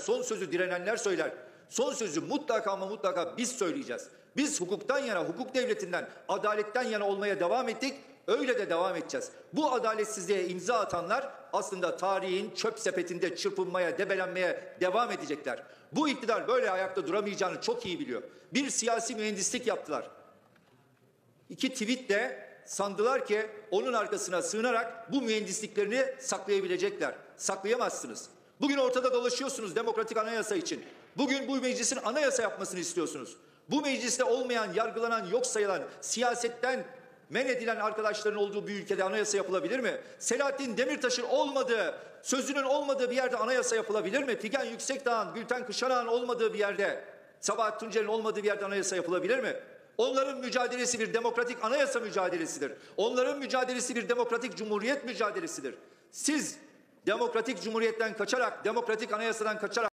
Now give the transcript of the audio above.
Son sözü direnenler söyler. Son sözü mutlaka ama mutlaka biz söyleyeceğiz. Biz hukuktan yana, hukuk devletinden, adaletten yana olmaya devam ettik. Öyle de devam edeceğiz. Bu adaletsizliğe imza atanlar aslında tarihin çöp sepetinde çırpınmaya, debelenmeye devam edecekler. Bu iktidar böyle ayakta duramayacağını çok iyi biliyor. Bir siyasi mühendislik yaptılar. 2 tweetle sandılar ki onun arkasına sığınarak bu mühendisliklerini saklayabilecekler. Saklayamazsınız. Bugün ortada dolaşıyorsunuz demokratik anayasa için. Bugün bu meclisin anayasa yapmasını istiyorsunuz. Bu mecliste olmayan, yargılanan, yok sayılan, siyasetten men edilen arkadaşların olduğu bir ülkede anayasa yapılabilir mi? Selahattin Demirtaş'ın olmadığı, sözünün olmadığı bir yerde anayasa yapılabilir mi? Figen Yüksekdağ'ın, Gülten Kışanak'ın olmadığı bir yerde, Sabahat Tuncer'in olmadığı bir yerde anayasa yapılabilir mi? Onların mücadelesi bir demokratik anayasa mücadelesidir. Onların mücadelesi bir demokratik cumhuriyet mücadelesidir. Siz demokratik cumhuriyetten kaçarak, demokratik anayasadan kaçarak